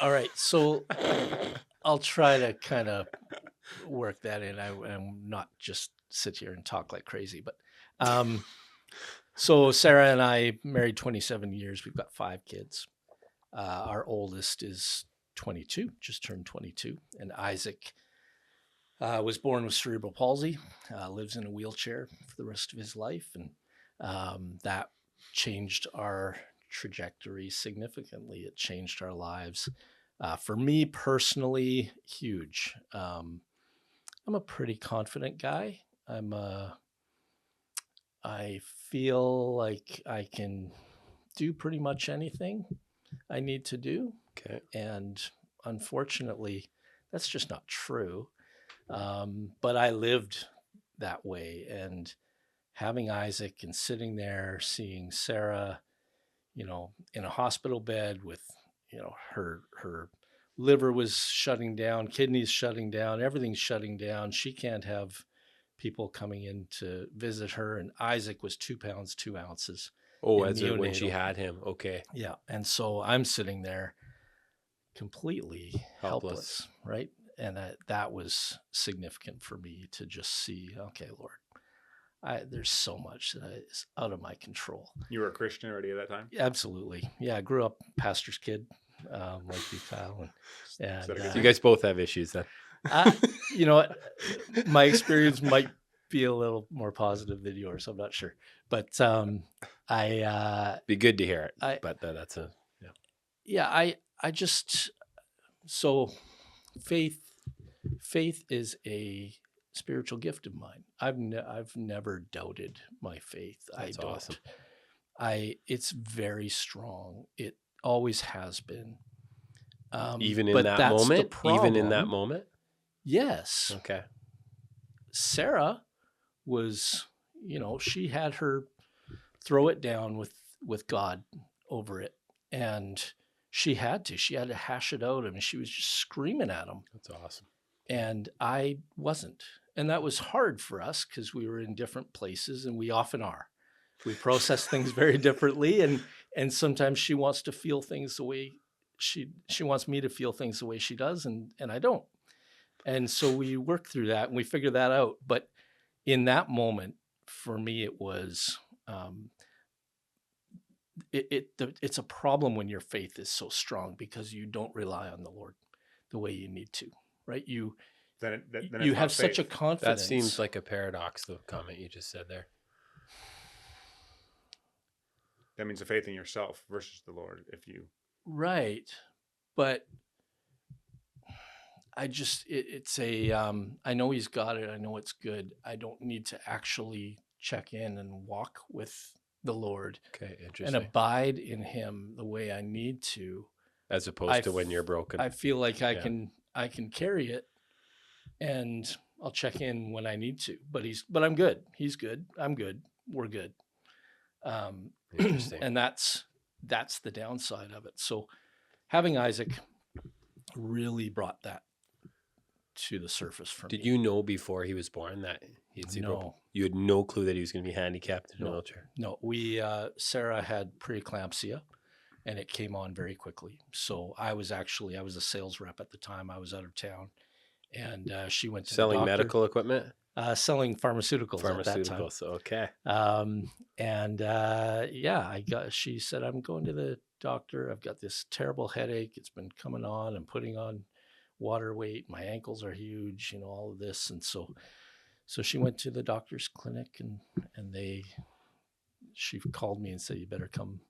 All right. So I'll try to kind of work that in. I'm not just sit here and talk like crazy, but um, so Sarah and I married 27 years. We've got 5 kids. Our oldest is 22, just turned 22, and Isaac was born with cerebral palsy. Lives in a wheelchair for the rest of his life, and that changed our trajectory significantly. It changed our lives. For me personally, huge. I'm a pretty confident guy. I feel like I can do pretty much anything I need to do. Okay. And unfortunately, that's just not true. But I lived that way. And having Isaac and sitting there seeing Sarah, in a hospital bed with, her liver was shutting down, kidneys shutting down, everything's shutting down. She can't have people coming in to visit her. And Isaac was 2 pounds, 2 ounces Oh, in as it when she neonatal. had him. Okay. Yeah. And so I'm sitting there completely Helpless. helpless, right? And that was significant for me to just see, okay, Lord, there's so much that is out of my control. You were a Christian already at that time? Absolutely. Yeah. I grew up pastor's kid, like you, Kyle. And So You guys both have issues then. you know what? My experience might be a little more positive than yours. I'm not sure. But Be good to hear it. I- But that's a I just, so faith is a spiritual gift of mine. I've never doubted my faith. That's I don't. awesome. It's very strong. It always has been. Even in but that that's the moment. Even in that problem. moment. Yes. Okay. Sarah was, she had her throw it down with God over it, and she had to hash it out. I mean, she was just screaming at him, That's awesome. and I wasn't, and that was hard for us because we were in different places, and we often are. We process things very differently, and sometimes she wants to feel things the way she wants me to feel things the way she does, and I don't. And so we work through that and we figure that out. But in that moment, for me, it was it's a problem when your faith is so strong because you don't rely on the Lord the way you need to, right? You have such a confidence. That seems like a paradox, the comment you just said there. That means a faith in yourself versus the Lord. If you right, but I just it's a I know He's got it. I know it's good. I don't need to actually check in and walk with the Lord. Okay, and interesting. abide in Him the way I need to. As opposed to when you're broken. I feel like I can carry it, and I'll check in when I need to. But I'm good. He's good. I'm good. We're good. Interesting. And that's the downside of it. So having Isaac really brought that to the surface for me. Did you know before he was born that he'd see No. You had no clue that he was going to be handicapped in a wheelchair? No. We Sarah had preeclampsia, and it came on very quickly. So I was a sales rep at the time. I was out of town, and she went to selling the doctor. medical equipment? Selling pharmaceuticals at that time. Okay. She said, I'm going to the doctor. I've got this terrible headache. It's been coming on. I'm putting on water weight. My ankles are huge, all of this. And so she went to the doctor's clinic, and she called me and said, you better come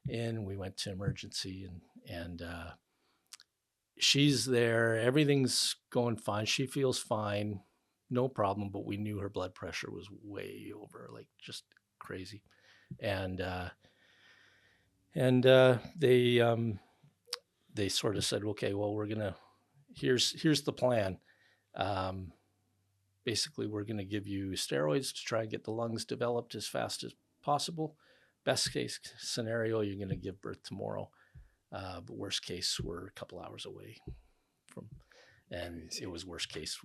in. We went to emergency, and she's there. Everything's going fine. She feels fine. No problem. But we knew her blood pressure was way over, like just crazy. And they sort of said, okay, well, here's the plan. Basically, we're going to give you steroids to try and get the lungs developed as fast as possible. Best case scenario, you're going to give birth tomorrow. But worst case, we're a couple hours away from, and crazy. It was worst case.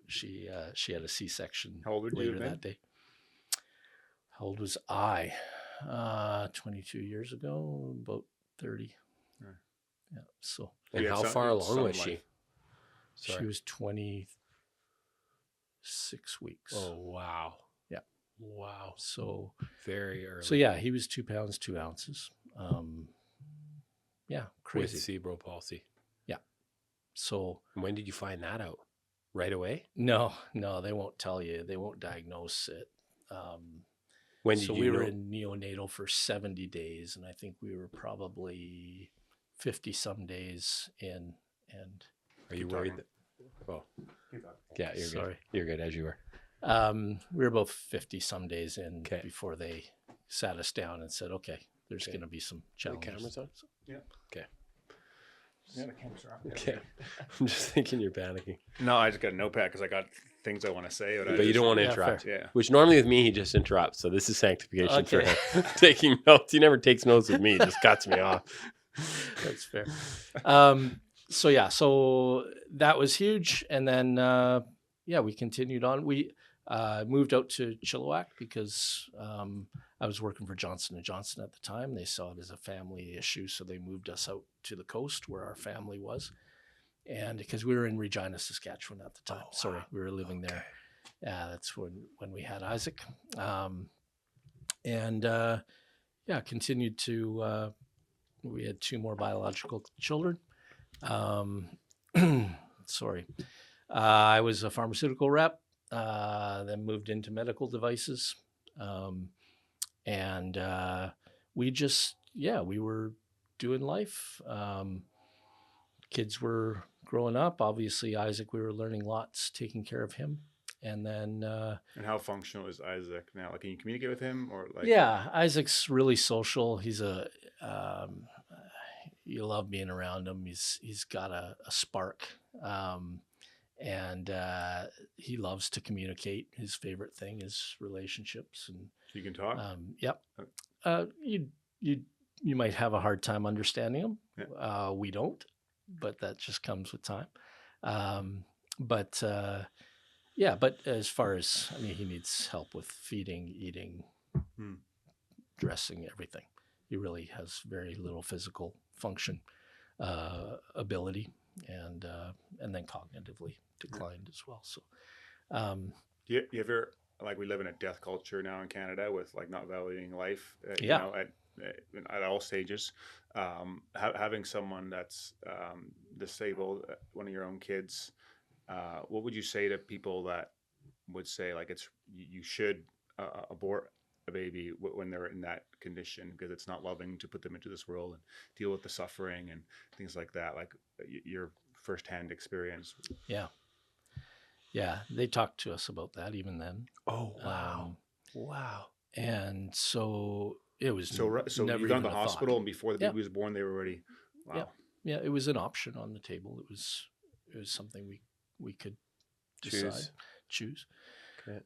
She had a C-section. How old were you that day? How old was I? 22 years ago, about 30. Yeah. So And Yeah, how some- far it's along some was she? life. she was 26 weeks. Oh, wow. Yeah. Wow. So Very early. So yeah, he was 2 pounds 2 ounces. Yeah, With crazy. cerebral palsy. So And when did you find that out? Right away? no, they won't tell you. They won't diagnose it. When did So you we know? were in neonatal for 70 days, and I think we were probably 50 some days in. And Are you Keep worried? talking. Oh, yeah, you're sorry, good. You're good as you were. we were about 50 some days in Okay. before they sat us down and said, "Okay, there's Okay. going to be some The challenges." camera's on? So- Yeah, the cameras are on. Okay. I'm just thinking you're panicking. No, I just got a notepad because I got things I want to say. But you don't want to Yeah, interrupt. Yeah. Which normally with me, he just interrupts. So this is sanctification for Okay. him. Taking notes. He never takes notes with me. He just cuts me off. That's fair. So yeah, so that was huge, and then we continued on. We moved out to Chilliwack because I was working for Johnson and Johnson at the time. They saw it as a family issue, so they moved us out to the coast where our family was, and because we were in Regina, Saskatchewan at the time. Oh, Sorry, wow. we were living there. That's when we had Isaac, continued to. We had 2 more biological children. Sorry. I was a pharmaceutical rep, then moved into medical devices. We were doing life. Kids were growing up. Obviously, Isaac, we were learning lots, taking care of him. And then, And how functional is Isaac now? Like, can you communicate with him or like? yeah, Isaac's really social. He's you love being around him. He's got a spark, and he loves to communicate. His favorite thing is relationships, and You can talk. yep. You might have a hard time understanding him. Yeah. We don't, but that just comes with time. But as far as he needs help with feeding, eating, dressing, everything. He really has very little physical function ability, and then cognitively declined as well. So, You ever, like, we live in a death culture now in Canada with like not validating life, Yeah. at all stages. Having someone that's disabled, one of your own kids, what would you say to people that would say like you should abort a baby when they're in that condition because it's not loving to put them into this world and deal with the suffering and things like that, like your firsthand experience? Yeah, they talked to us about that even then. Oh, wow. Wow. And so it was So never you got even to the a hospital thought. and before the baby was born, they were already, wow. Yeah, it was an option on the table. It was something we could choose. Okay.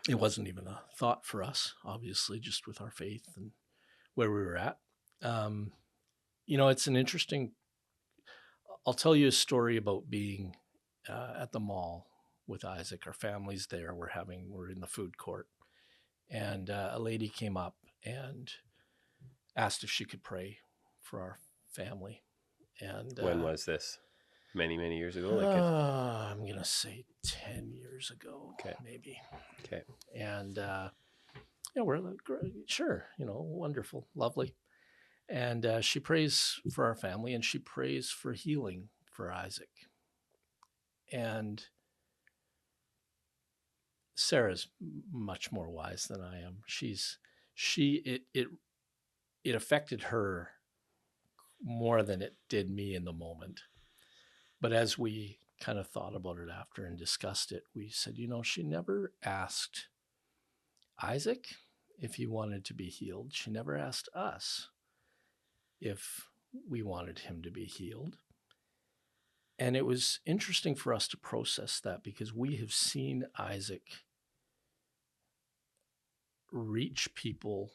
It wasn't even a thought for us, obviously, just with our faith and where we were at. It's an interesting. I'll tell you a story about being at the mall with Isaac. Our family's there. We're in the food court, and a lady came up and asked if she could pray for our family. And When was this? Many, many years ago? I'm going to say 10 years ago, Okay. maybe. Okay. And, we're like, sure, wonderful, lovely. And she prays for our family and she prays for healing for Isaac. And Sarah's much more wise than I am. It affected her more than it did me in the moment. But as we kind of thought about it after and discussed it, we said, she never asked Isaac if he wanted to be healed. She never asked us if we wanted him to be healed. And it was interesting for us to process that because we have seen Isaac reach people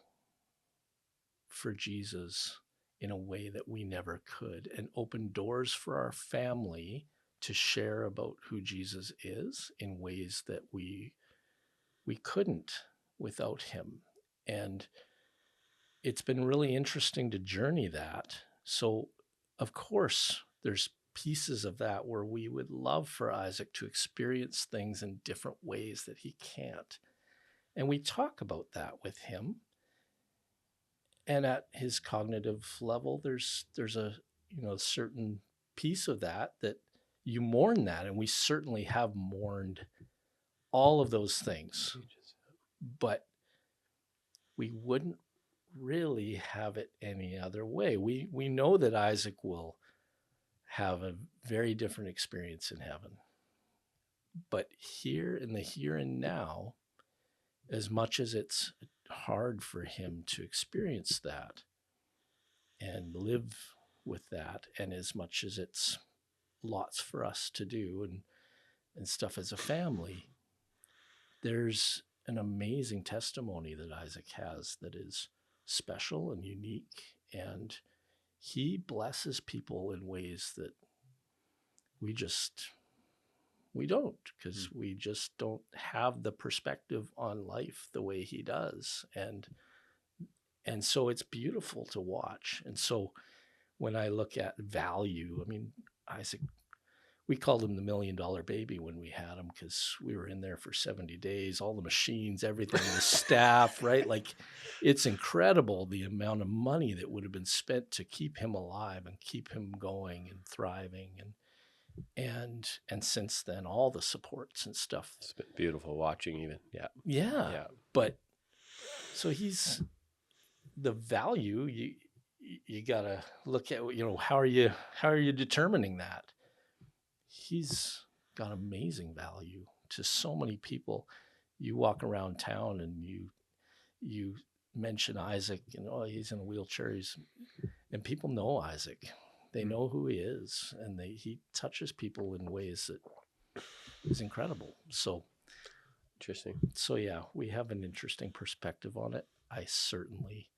for Jesus in a way that we never could, and open doors for our family to share about who Jesus is in ways that we couldn't without him. And it's been really interesting to journey that. So of course, there's pieces of that where we would love for Isaac to experience things in different ways that he can't. And we talk about that with him. And at his cognitive level, there's a certain piece of that you mourn that, and we certainly have mourned all of those things, but we wouldn't really have it any other way. We know that Isaac will have a very different experience in heaven, but here in the here and now, as much as it's hard for him to experience that and live with that, and as much as it's lots for us to do and stuff as a family, there's an amazing testimony that Isaac has that is special and unique, and he blesses people in ways that we don't, because we just don't have the perspective on life the way he does. And so it's beautiful to watch. And so when I look at value, I mean, Isaac, we called him the $1 million baby when we had him, because we were in there for 70 days, all the machines, everything, the staff, right? Like, it's incredible the amount of money that would have been spent to keep him alive and keep him going and thriving. And since then, all the supports and stuff. It's been beautiful watching even. Yeah. Yeah. But so he's the value, you got to look at, how are you determining that? He's got amazing value to so many people. You walk around town and you mention Isaac, and he's in a wheelchair, and people know Isaac. They know who he is, and he touches people in ways that is incredible. So interesting. So yeah, we have an interesting perspective on it. I certainly,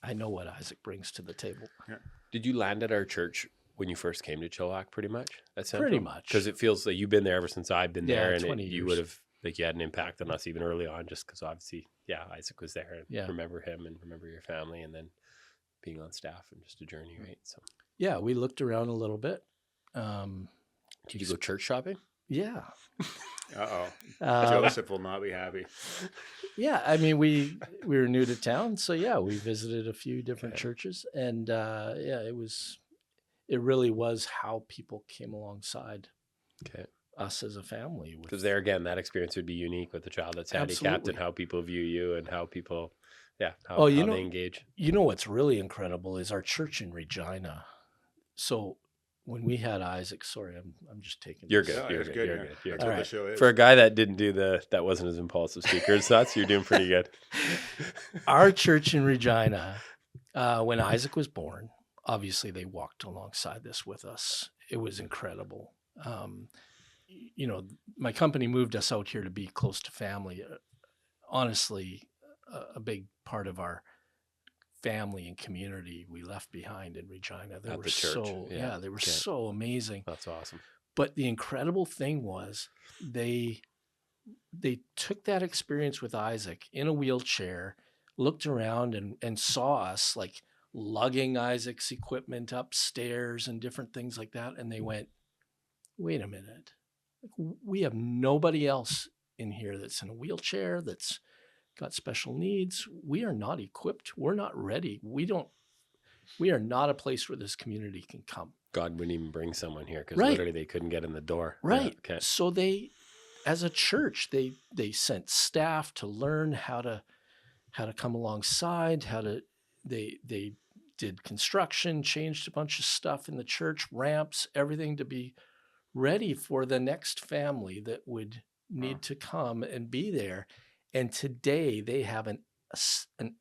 I know what Isaac brings to the table. Yeah. Did you land at our church when you first came to Chilliwack, pretty much? Pretty much. Because it feels like you've been there ever since I've been there, and 20 years. You would have, like, you had an impact on us even early on, just because obviously, Isaac was there, and remember him and remember your family, and then being on staff and just a journey, right? So yeah, we looked around a little bit. Did you go church shopping? Yeah. Joseph will not be happy. Yeah, I mean, we were new to town, so yeah, we visited a few different churches, and it really was how people came alongside us as a family. Because there again, that experience would be unique with the child that's handicapped, and how people view you and how people, how they engage. You know what's really incredible is our church in Regina. So when we had Isaac, sorry, I'm just taking. You're good. No, You're it's good. You're yeah. good. You're That's good. what the show is. For a guy that didn't do that wasn't as impulsive speaker as us, you're doing pretty good. Our church in Regina, when Isaac was born, obviously they walked alongside this with us. It was incredible. My company moved us out here to be close to family. Honestly, a big part of our family and community we left behind in Regina. They were so amazing. That's awesome. But the incredible thing was they took that experience with Isaac in a wheelchair, looked around and saw us like lugging Isaac's equipment upstairs and different things like that. And they went, wait a minute. We have nobody else in here that's in a wheelchair, that's got special needs. We are not equipped. We're not ready. We are not a place where this community can come. God wouldn't even bring someone here because literally they couldn't get in the door. Right. Yeah, okay. So they, as a church, they sent staff to learn how to come alongside, they did construction, changed a bunch of stuff in the church, ramps, everything to be ready for the next family that would need to come and be there. And today they have an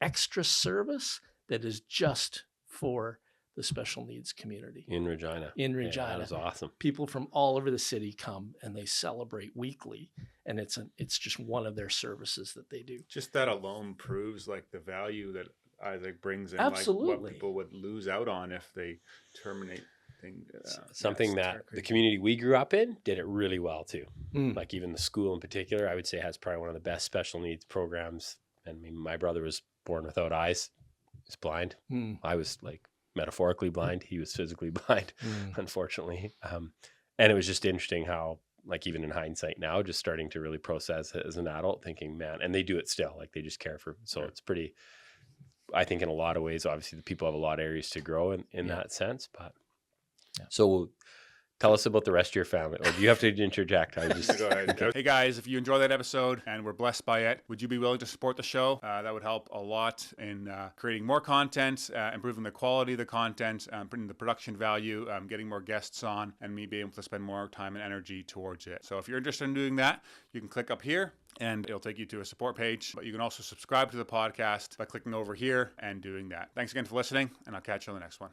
extra service that is just for the special needs community. In Regina. Yeah, that is awesome. People from all over the city come and they celebrate weekly. And it's just one of their services that they do. Just that alone proves like the value that Isaac brings in. Absolutely. Like what people would lose out on if they terminate things. Something that the community we grew up in did it really well too. Like even the school in particular, I would say has probably one of the best special needs programs. And I mean, my brother was born without eyes. He's blind. I was like metaphorically blind. He was physically blind, unfortunately. And it was just interesting how, like, even in hindsight now, just starting to really process it as an adult, thinking, man, and they do it still, like they just care for, so it's pretty, I think in a lot of ways, obviously the people have a lot of areas to grow in that sense, but so tell us about the rest of your family, or do you have to interject? I just Go ahead. Okay. Hey guys, if you enjoyed that episode and were blessed by it, would you be willing to support the show? That would help a lot in creating more content, improving the quality of the content, putting the production value, getting more guests on, and me being able to spend more time and energy towards it. So if you're interested in doing that, you can click up here and it'll take you to a support page. But you can also subscribe to the podcast by clicking over here and doing that. Thanks again for listening, and I'll catch you on the next one.